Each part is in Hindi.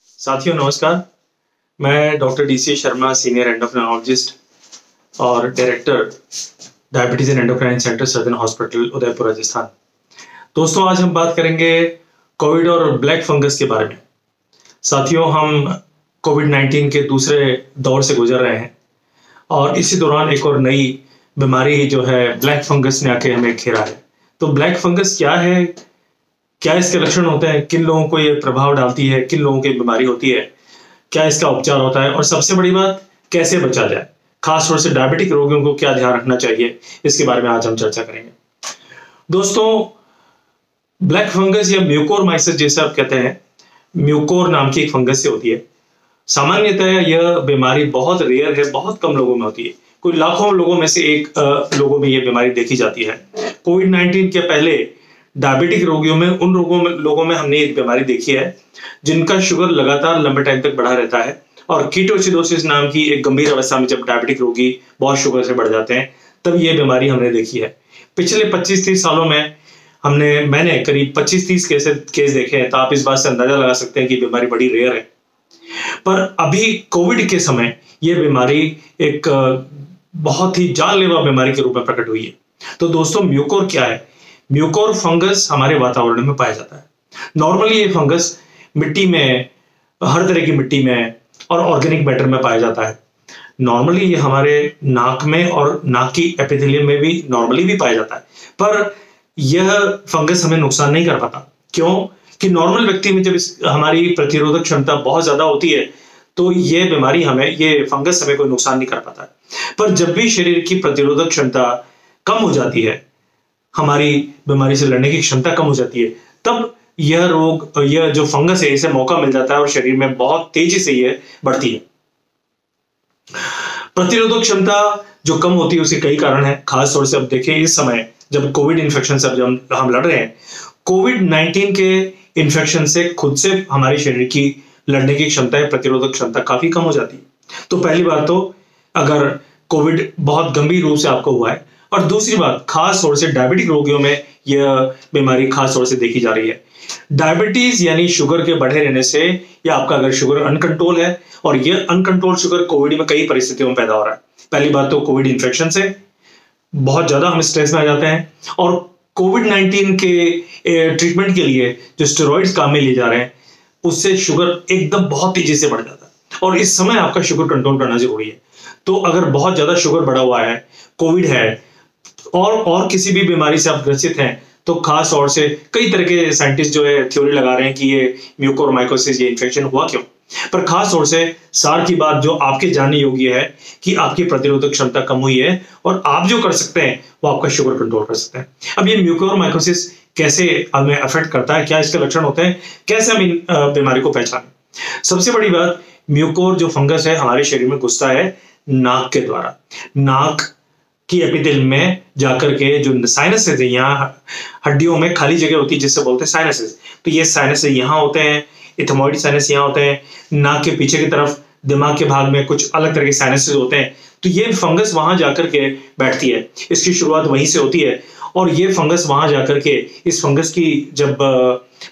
साथियों नमस्कार। मैं doctor DC Sharma, senior endocrinologist और director diabetes and endocrine centre, surgeon hospital, Udaipur, Rajasthan. दोस्तों, आज हम बात करेंगे कोविड और ब्लैक फंगस के बारे में। साथियों, हम कोविड-19 के दूसरे दौर से गुजर रहे हैं और इसी दौरान एक और नई बीमारी जो है ब्लैक फंगस ने आके हमें घेरा है। तो ब्लैक फंगस क्या है, क्या इसके लक्षण होते हैं, किन लोगों को ये प्रभाव डालती है, किन लोगों की बीमारी होती है, क्या इसका उपचार होता है और सबसे बड़ी बात, कैसे बचा जाए। खास तौर से डायबिटिक रोगियों को क्या ध्यान रखना चाहिए, इसके बारे में आज हम चर्चा करेंगे। दोस्तों, ब्लैक फंगस या म्यूकोरमाइसिस जैसे आप कहते हैं, म्यूकोर नाम की एक फंगस से होती है। सामान्यतः यह बीमारी बहुत रेयर है, बहुत कम लोगों में होती है। कोई लाखों लोगों में से एक लोगों में यह बीमारी देखी जाती है। कोविड-19 के पहले डायबिटिक रोगियों में, उन लोगों में हमने एक बीमारी देखी है जिनका शुगर लगातार लंबे टाइम तक बढ़ा रहता है और कीटोसिडोसिस नाम की एक गंभीर अवस्था में जब डायबिटिक रोगी बहुत शुगर से बढ़ जाते हैं, तब ये बीमारी हमने देखी है। पिछले 25-30 सालों में मैंने करीब 25-30 केस देखे हैं, तो आप इस बात से अंदाजा लगा सकते हैं कि बीमारी बड़ी रेयर है। पर अभी कोविड के समय यह बीमारी एक बहुत ही जानलेवा बीमारी के रूप में प्रकट हुई है। तो दोस्तों, म्यूकोर क्या है? म्यूकोर फंगस हमारे वातावरण में पाया जाता है। नॉर्मली ये फंगस मिट्टी में, हर तरह की मिट्टी में और ऑर्गेनिक मैटर में पाया जाता है। नॉर्मली ये हमारे नाक में और नाक की एपिथेलियम में भी नॉर्मली भी पाया जाता है, पर यह फंगस हमें नुकसान नहीं कर पाता। क्यों? कि नॉर्मल व्यक्ति में जब हमारी प्रतिरोधक क्षमता बहुत ज्यादा होती है, तो ये बीमारी ये फंगस हमें कोई नुकसान नहीं कर पाता है। पर जब भी शरीर की प्रतिरोधक क्षमता कम हो जाती है, हमारी बीमारी से लड़ने की क्षमता कम हो जाती है, तब यह जो फंगस है, इसे मौका मिल जाता है और शरीर में बहुत तेजी से यह बढ़ती है। प्रतिरोधक क्षमता जो कम होती है उसके कई कारण हैं। खास तौर से अब देखिए, इस समय जब कोविड इन्फेक्शन से जब हम लड़ रहे हैं, कोविड-19 के इन्फेक्शन से खुद से हमारे शरीर की लड़ने की क्षमता है, प्रतिरोधक क्षमता काफी कम हो जाती है। तो पहली बात तो, अगर कोविड बहुत गंभीर रूप से आपको हुआ है, और दूसरी बात, खास तौर से डायबिटिक रोगियों में यह बीमारी खास तौर से देखी जा रही है। डायबिटीज यानी शुगर के बढ़े रहने से, या आपका अगर शुगर अनकंट्रोल है, और यह अनकंट्रोल शुगर कोविड में कई परिस्थितियों में पैदा हो रहा है। पहली बात तो, कोविड इन्फेक्शन से बहुत ज्यादा हम स्ट्रेस में आ जाते हैं, और कोविड-19 के ट्रीटमेंट के लिए जो स्टेरॉइड्स काम में लिए जा रहे हैं, उससे शुगर एकदम बहुत तेजी से बढ़ जाता है, और इस समय आपका शुगर कंट्रोल करना जरूरी है। तो अगर बहुत ज्यादा शुगर बढ़ा हुआ है, कोविड है, और किसी भी बीमारी से आप ग्रसित हैं, तो खास तौर से कई तरह के साइंटिस्ट जो है थ्योरी लगा रहे हैं कि ये म्यूकोरमाइकोसिस, ये इन्फेक्शन हुआ क्यों। पर खास तौर से सार की बात जो आपके जानने योग्य है कि आपकी प्रतिरोधक क्षमता कम हुई है, और आप जो कर सकते हैं वो आपका शुगर कंट्रोल कर सकते हैं। अब ये म्यूकोरमाइकोसिस कैसे हमें अफेक्ट करता है, क्या इसके लक्षण होते हैं, कैसे हम इन बीमारी को पहचानें। सबसे बड़ी बात, म्यूकोर जो फंगस है हमारे शरीर में घुसता है नाक के द्वारा। नाक की एपिथेलियम में जाकर के जो साइनसेस है, यहाँ हड्डियों में खाली जगह होती है जिससे बोलते हैं साइनसेस, तो ये साइनसेस यहाँ होते हैं, इथमोइड साइनस यहाँ होते हैं। नाक के पीछे की तरफ दिमाग के भाग में कुछ अलग तरह के साइनसेस होते हैं, तो ये फंगस वहां जाकर के बैठती है। इसकी शुरुआत वहीं से होती है, और ये फंगस वहां जाकर के, इस फंगस की जब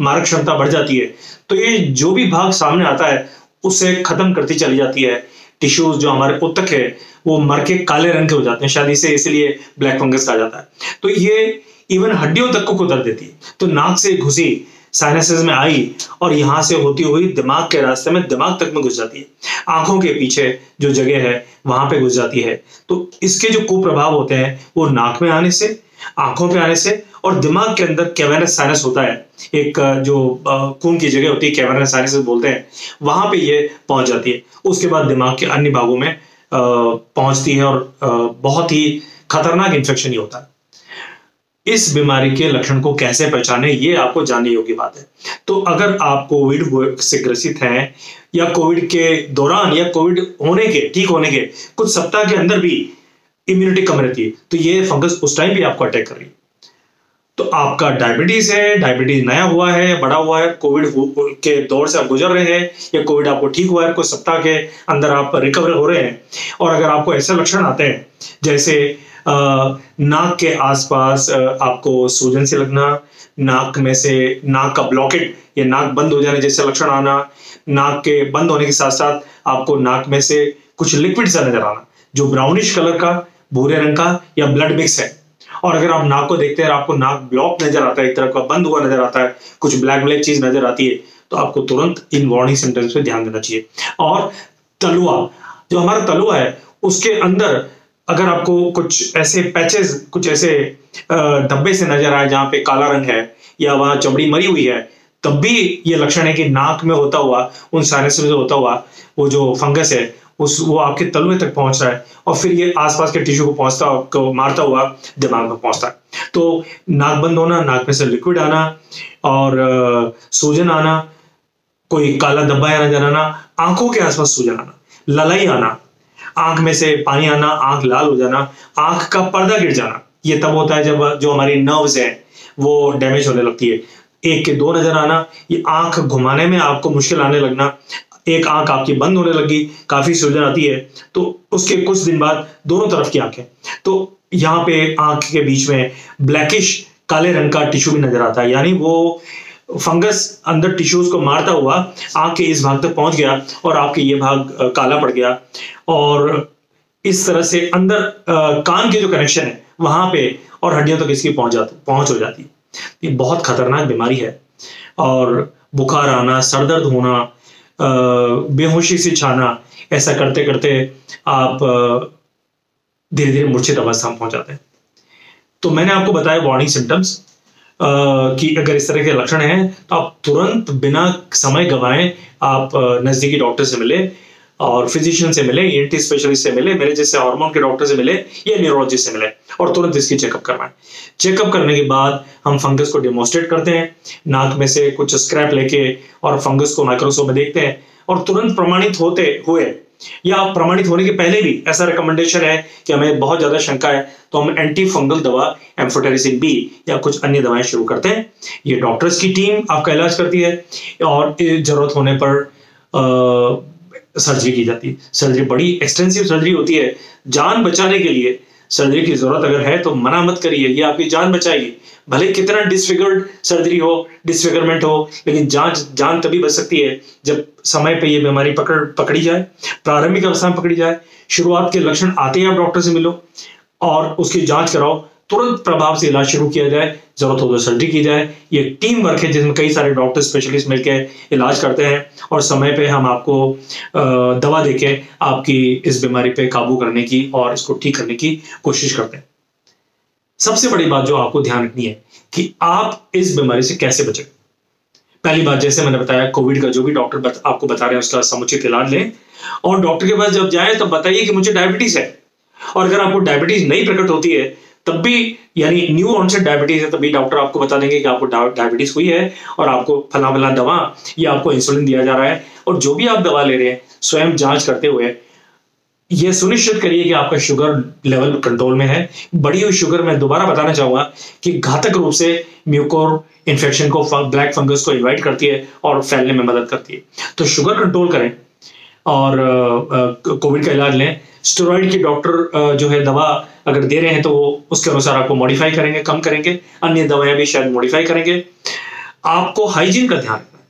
मारक क्षमता बढ़ जाती है, तो ये जो भी भाग सामने आता है उसे खत्म करती चली जाती है। टिश्यूज जो हमारे ऊतक है वो मर के काले रंग के हो जाते हैं, शायद इसे इसलिए ब्लैक फंगस कहा जाता है। तो ये इवन हड्डियों तक को कुतर देती है। तो नाक से घुसी, साइनसेस में आई, और यहां से होती हुई दिमाग के रास्ते में, दिमाग तक में घुस जाती है। आंखों के पीछे जो जगह है वहां पे घुस जाती है। तो इसके जो कुप्रभाव होते हैं वो नाक में आने से, आंखों पे आने से, और दिमाग के अंदर कैवर्नस साइनस होता है, एक जो खून की जगह होती है, कैवर्नस साइनस बोलते हैं, वहां पे ये पहुंच जाती है। उसके बाद दिमाग के अन्य भागों में पहुंचती है, और बहुत ही खतरनाक इंफेक्शन ही होता है। इस बीमारी के लक्षण को कैसे पहचाने, ये आपको जानने योग्य बात है। तो अगर आप कोविड से ग्रसित हैं, या कोविड के दौरान, या कोविड होने के, ठीक होने के कुछ सप्ताह के अंदर भी इम्यूनिटी कम रहती है, तो ये फंगस उस टाइम भी आपको अटैक कर रही है। तो आपका डायबिटीज है, डायबिटीज नया हुआ है, बड़ा हुआ है, कोविड के दौर से आप गुजर रहे हैं, या कोविड आपको ठीक हुआ है, कुछ सप्ताह के अंदर आप रिकवर हो रहे हैं, और अगर आपको ऐसे लक्षण आते हैं जैसे नाक के आसपास आपको सूजन से लगना, नाक में से नाक का ब्लॉकेट या नाक बंद हो जाने जैसे लक्षण आना, नाक के बंद होने के साथ साथ आपको नाक में से कुछ लिक्विड सा नजर आना जो ब्राउनिश कलर का, भूरे रंग का या ब्लड मिक्स है। और अगर आप नाक को देखते हैं और आपको नाक ब्लॉक नजर आता है, एक तरह का बंद हुआ नजर आता है, कुछ ब्लैक ब्लैक चीज नजर आती है, तो आपको तुरंत इन वार्निंग सिम्टम्स पे ध्यान देना चाहिए। और तलुआ, जो हमारा तलुआ है उसके अंदर अगर आपको कुछ ऐसे पैचेस, कुछ ऐसे धब्बे से नजर आए जहां पे काला रंग है या वहां चमड़ी मरी हुई है, तब भी ये लक्षण है कि नाक में होता हुआ, उन साइनस में होता हुआ वो जो फंगस है वो आपके तलुए तक पहुंच रहा है और फिर ये आसपास के टिश्यू को मारता हुआ दिमाग में पहुंचता है। तो नाक बंद होना, नाक में से लिक्विड आना और सूजन आना, कोई काला धब्बा या नजर आना, आंखों के आसपास सूजन आना, ललाई आना, आंख में से पानी आना, आंख लाल हो जाना, आंख का पर्दा गिर जाना, ये तब होता है जब जो हमारी नर्व्स हैं वो डैमेज होने लगती है। एक के दो नजर आना, ये आंख घुमाने में आपको मुश्किल आने लगना, एक आंख आपकी बंद होने लगी, काफी सूजन आती है, तो उसके कुछ दिन बाद दोनों तरफ की आंखें, तो यहाँ पे आंख के बीच में ब्लैकिश काले रंग का टिश्यू भी नजर आता है, यानी वो फंगस अंदर टिश्यूज को मारता हुआ आंख के इस भाग तक पहुंच गया और आपके ये भाग काला पड़ गया और इस तरह से अंदर कान के जो कनेक्शन है वहां पे और हड्डियों तक इसकी पहुंच हो जाती है। ये बहुत खतरनाक बीमारी है और बुखार आना, सरदर्द होना, बेहोशी से छाना, ऐसा करते करते आप धीरे धीरे मूर्छित अवस्था में पहुंच जाते हैं। तो मैंने आपको बताया वार्निंग सिम्टम्स कि अगर इस तरह के लक्षण हैं तो आप तुरंत बिना समय गंवाए आप नजदीकी डॉक्टर से मिले और फिजिशियन से मिले, ईएनटी स्पेशलिस्ट से मिले, मेरे जैसे हार्मोन के डॉक्टर से मिले या न्यूरोलॉजिस्ट से मिले और तुरंत इसकी चेकअप करवाएं। चेकअप करने के बाद हम फंगस को डेमोन्स्ट्रेट करते हैं, नाक में से कुछ स्क्रैप लेके और फंगस को माइक्रोस्कोप में देखते हैं और तुरंत प्रमाणित होते हुए या प्रमाणित होने के पहले भी ऐसा रिकमेंडेशन है कि हमें बहुत ज्यादा शंका है तो हम एंटी फंगल दवा एम्फोटेरिसिन बी या कुछ अन्य दवाएं शुरू करते हैं। ये डॉक्टर्स की टीम आपका इलाज करती है और जरूरत होने पर सर्जरी की जाती है। सर्जरी बड़ी एक्सटेंसिव सर्जरी होती है, जान बचाने के लिए सर्जरी की जरूरत अगर है तो मना मत करिए, ये आपकी जान बचाएगी। भले कितना डिसफिगर्ड सर्जरी हो, डिसफिगरमेंट हो, लेकिन जान तभी बच सकती है जब समय पे ये बीमारी पकड़ी जाए, प्रारंभिक अवस्था में पकड़ी जाए, शुरुआत के लक्षण आते ही आप डॉक्टर से मिलो और उसकी जांच कराओ, तुरंत प्रभाव से इलाज शुरू किया जाए, जरूरत हो तो सर्जरी की जाए। ये टीम वर्क है जिसमें कई सारे डॉक्टर स्पेशलिस्ट मिलकर इलाज करते हैं और समय पे हम आपको दवा देके आपकी इस बीमारी पे काबू करने की और इसको ठीक करने की कोशिश करते हैं। सबसे बड़ी बात जो आपको ध्यान रखनी है कि आप इस बीमारी से कैसे बचें। पहली बात, जैसे मैंने बताया, कोविड का जो भी डॉक्टर आपको बता रहे हैं उसका समुचित इलाज लें और डॉक्टर के पास जब जाए तो बताइए कि मुझे डायबिटीज है। और अगर आपको डायबिटीज नहीं प्रकट होती है तब भी, यानी न्यू ऑनसेट डायबिटीज है, तभी डॉक्टर आपको बता देंगे कि आपको डायबिटीज हुई है और आपको फला दवा या आपको इंसुलिन दिया जा रहा है। और जो भी आप दवा ले रहे हैं स्वयं जांच करते हुए यह सुनिश्चित करिए कि आपका शुगर लेवल कंट्रोल में है। बढ़ी हुई शुगर, मैं दोबारा बताना चाहूंगा कि घातक रूप से म्यूकोर इन्फेक्शन को, ब्लैक फंगस को इन्वाइट करती है और फैलने में मदद करती है। तो शुगर कंट्रोल करें और कोविड का इलाज लें। स्टेरॉइड की डॉक्टर जो है दवा अगर दे रहे हैं तो वो उसके अनुसार आपको मॉडिफाई करेंगे, कम करेंगे, अन्य दवाएं भी शायद मॉडिफाई करेंगे। आपको हाइजीन का ध्यान रखना है।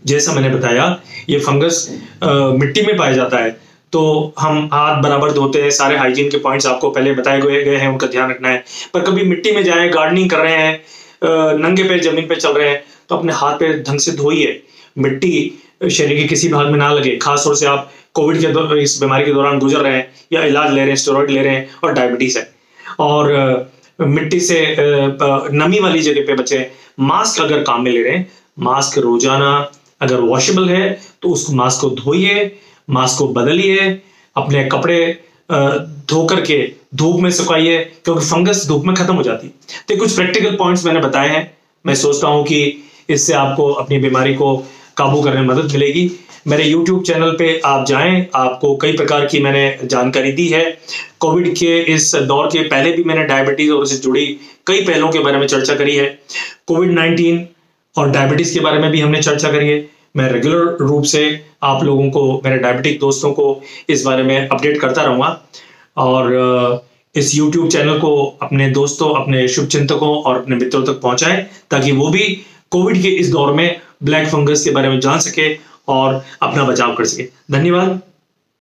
जैसा मैंने बताया, ये फंगस मिट्टी में पाया जाता है तो हम हाथ बराबर धोते हैं, सारे हाइजीन के पॉइंट्स आपको पहले बताए गए हैं, उनका ध्यान रखना है। पर कभी मिट्टी में जाए, गार्डनिंग कर रहे हैं, नंगे पैर जमीन पे चल रहे हैं तो अपने हाथ पे ढंग से धोइए, मिट्टी शरीर के किसी भाग में ना लगे। खासतौर से आप कोविड के इस बीमारी के दौरान गुजर रहे हैं या इलाज ले रहे हैं, स्टेरॉइड ले रहे हैं और डायबिटीज है, और मिट्टी से नमी वाली जगह पे बचे। मास्क अगर काम में ले रहे हैं, मास्क रोजाना अगर वॉशेबल है तो उस मास्क को धोइए, मास्क को बदलिए, अपने कपड़े धो करके धूप में सुखाइए क्योंकि फंगस धूप में खत्म हो जाती है। तो कुछ प्रैक्टिकल पॉइंट्स मैंने बताए हैं, मैं सोचता हूं कि इससे आपको अपनी बीमारी को काबू करने में मदद मिलेगी। मेरे YouTube चैनल पे आप जाएं, आपको कई प्रकार की मैंने जानकारी दी है। कोविड के इस दौर के पहले भी मैंने डायबिटीज और उससे जुड़ी कई पहलुओं के बारे में चर्चा करी है। कोविड-19 और डायबिटीज के बारे में भी हमने चर्चा करी है। मैं रेगुलर रूप से आप लोगों को, मेरे डायबिटिक दोस्तों को इस बारे में अपडेट करता रहूंगा और इस YouTube चैनल को अपने दोस्तों, अपने शुभचिंतकों और अपने मित्रों तक पहुंचाएं, ताकि वो भी कोविड के इस दौर में ब्लैक फंगस के बारे में जान सके और अपना बचाव कर सके। धन्यवाद।